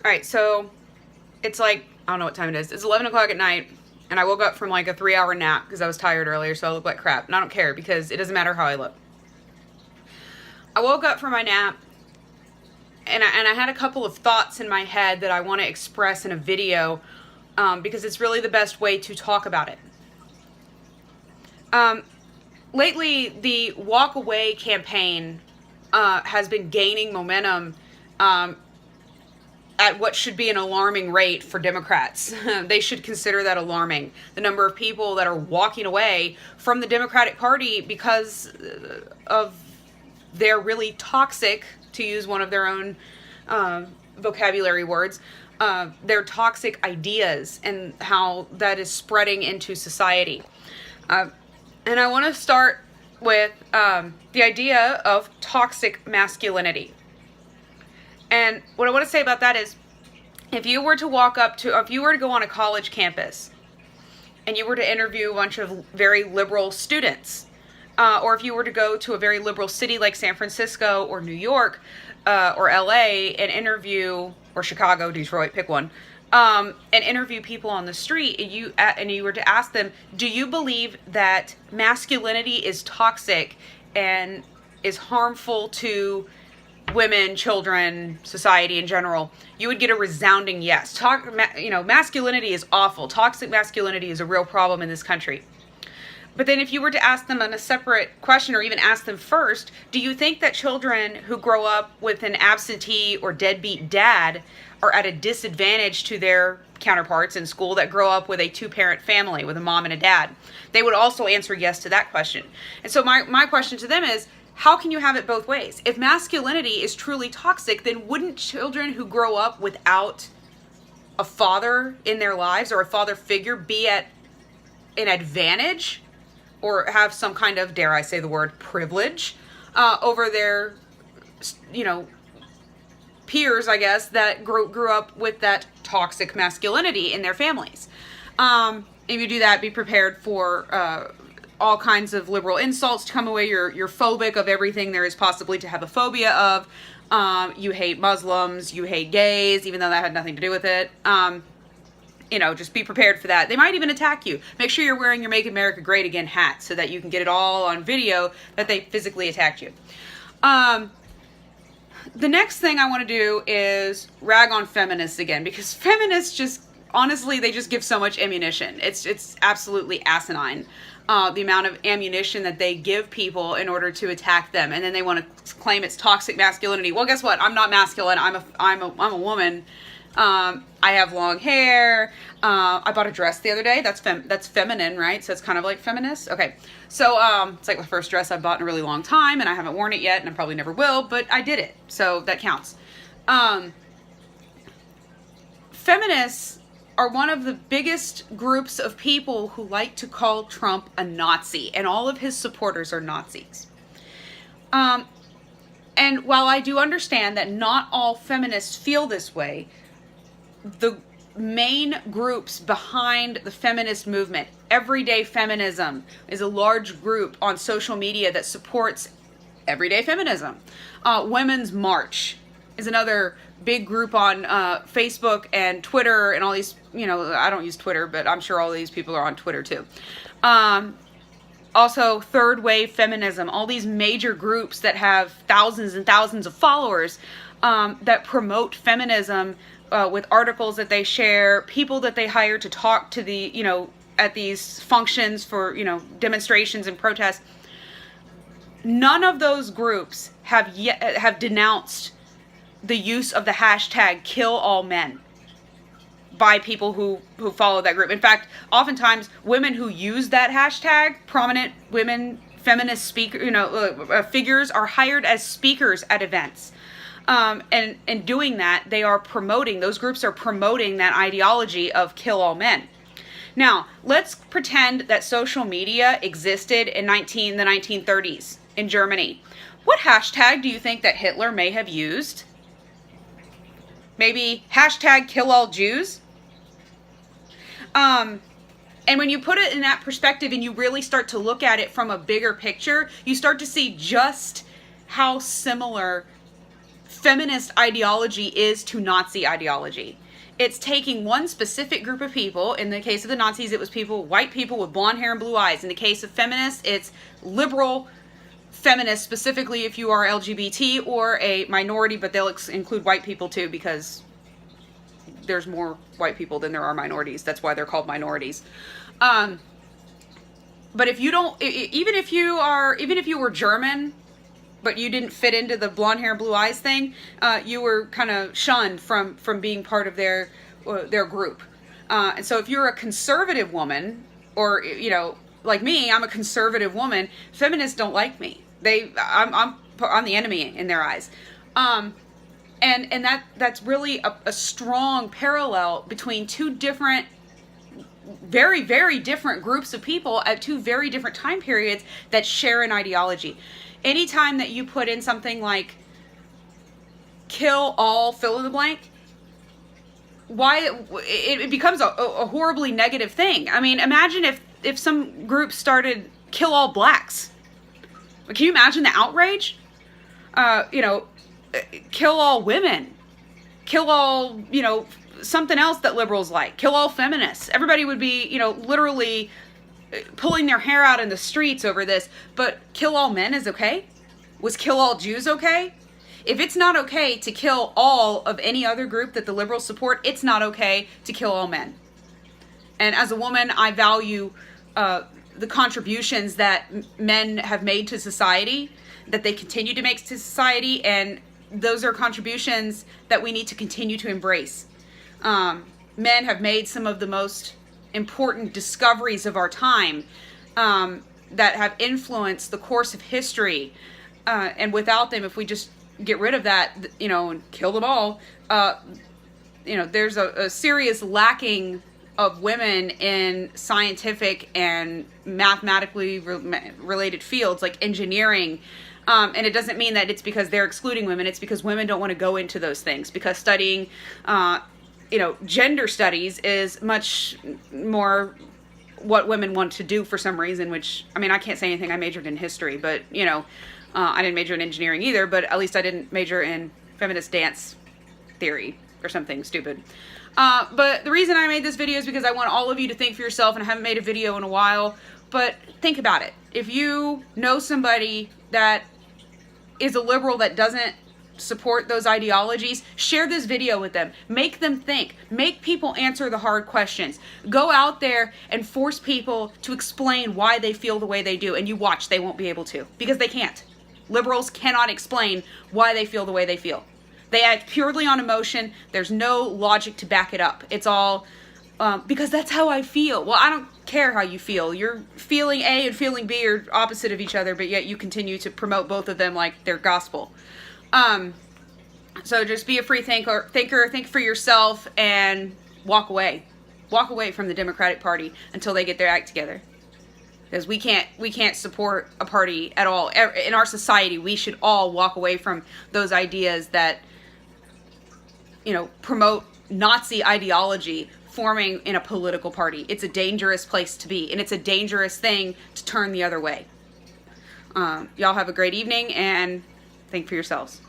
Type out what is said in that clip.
All right, so it's like, I don't know what time it is. It's 11 o'clock at night, and I woke up from like a 3-hour nap because I was tired earlier, so I look like crap. And I don't care because it doesn't matter how I look. I woke up from my nap, and I had a couple of thoughts in my head that I want to express in a video because it's really the best way to talk about it. Lately, the walk away campaign has been gaining momentum at what should be an alarming rate for Democrats. They should consider that alarming. The number of people that are walking away from the Democratic Party because of their really toxic, to use one of their own vocabulary words, their toxic ideas and how that is spreading into society. And I want to start with the idea of toxic masculinity. And what I want to say about that is, if you were to go on a college campus and you were to interview a bunch of very liberal students, or if you were to go to a very liberal city like San Francisco or New York or LA and interview, or Chicago, Detroit, pick one, and interview people on the street, and you were to ask them, do you believe that masculinity is toxic and is harmful to women, children, society in general, you would get a resounding yes. Masculinity is awful. Toxic masculinity is a real problem in this country. But then if you were to ask them on a separate question, or even ask them first, do you think that children who grow up with an absentee or deadbeat dad are at a disadvantage to their counterparts in school that grow up with a two-parent family, with a mom and a dad? They would also answer yes to that question. And so my question to them is, how can you have it both ways? If masculinity is truly toxic, then wouldn't children who grow up without a father in their lives, or a father figure, be at an advantage, or have some kind of, dare I say the word, privilege over their, peers, I guess, that grew up with that toxic masculinity in their families? If you do that, be prepared for all kinds of liberal insults to come away. You're phobic of everything there is possibly to have a phobia of. You hate Muslims, you hate gays, even though that had nothing to do with it. Just be prepared for that. They might even attack you. Make sure you're wearing your Make America Great Again hat so that you can get it all on video that they physically attacked you. The next thing I want to do is rag on feminists again, because feminists honestly, they just give so much ammunition. It's absolutely asinine. The amount of ammunition that they give people in order to attack them, and then they want to claim it's toxic masculinity. Well, guess what? I'm not masculine. I'm a woman. I have long hair. I bought a dress the other day. That's feminine, right? So it's kind of like feminist. Okay. So, it's like the first dress I've bought in a really long time, and I haven't worn it yet, and I probably never will, but I did it. So that counts. Feminists are one of the biggest groups of people who like to call Trump a Nazi, and all of his supporters are Nazis. And while I do understand that not all feminists feel this way, the main groups behind the feminist movement, Everyday Feminism, is a large group on social media that supports everyday feminism. Women's March is another big group on Facebook and Twitter and all these, I don't use Twitter, but I'm sure all these people are on Twitter too. Also, Third Wave Feminism, all these major groups that have thousands and thousands of followers that promote feminism with articles that they share, people that they hire to talk to at these functions for, demonstrations and protests. None of those groups have denounced the use of the hashtag #KillAllMen by people who follow that group. In fact, oftentimes women who use that hashtag, prominent women, feminist figures, are hired as speakers at events. And in doing that, those groups are promoting that ideology of kill all men. Now, let's pretend that social media existed in the 1930s in Germany. What hashtag do you think that Hitler may have used? Maybe hashtag kill all Jews? And when you put it in that perspective and you really start to look at it from a bigger picture, you start to see just how similar feminist ideology is to Nazi ideology. It's taking one specific group of people. In the case of the Nazis, it was white people with blonde hair and blue eyes. In the case of feminists, it's liberal feminists, specifically if you are LGBT or a minority, but they'll include white people too, because there's more white people than there are minorities. That's why they're called minorities. But if you don't, even if you were German, but you didn't fit into the blonde hair, blue eyes thing, you were kind of shunned from being part of their group. And so if you're a conservative woman, or, you know, like me, I'm a conservative woman, feminists don't like me. I'm the enemy in their eyes. And that's really a strong parallel between two different, very, very different groups of people at two very different time periods that share an ideology. Anytime that you put in something like kill all fill in the blank, it becomes a horribly negative thing. I mean, imagine if some group started kill all blacks. Can you imagine the outrage? You know, kill all women, kill all, you know, something else that liberals like, kill all feminists. Everybody would be, you know, literally pulling their hair out in the streets over this. But kill all men is okay? Was kill all Jews okay? If it's not okay to kill all of any other group that the liberals support, it's not okay to kill all men. And as a woman, I value the contributions that men have made to society, that they continue to make to society, and those are contributions that we need to continue to embrace. Men have made some of the most important discoveries of our time that have influenced the course of history. And without them, if we just get rid of that, you know, and kill them all, you know, there's a serious lacking of women in scientific and mathematically related fields like engineering. And it doesn't mean that it's because they're excluding women. It's because women don't want to go into those things, because studying, you know, gender studies is much more what women want to do for some reason, which, I mean, I can't say anything. I majored in history, but, you know, I didn't major in engineering either, but at least I didn't major in feminist dance theory or something stupid. But the reason I made this video is because I want all of you to think for yourself, and I haven't made a video in a while, but think about it. If you know somebody that is a liberal that doesn't support those ideologies, share this video with them. Make them think. Make people answer the hard questions. Go out there and force people to explain why they feel the way they do, and you watch, they won't be able to, because they can't. Liberals cannot explain why they feel the way they feel. They act purely on emotion. There's no logic to back it up. It's all because that's how I feel. Well, I don't care how you feel. You're feeling A and feeling B are opposite of each other, but yet you continue to promote both of them like they're gospel. So just be a free thinker, think for yourself, and walk away. Walk away from the Democratic Party until they get their act together. Because we can't support a party at all. In our society, we should all walk away from those ideas that, you know, promote Nazi ideology forming in a political party. It's a dangerous place to be, and it's a dangerous thing to turn the other way. Y'all have a great evening, and think for yourselves.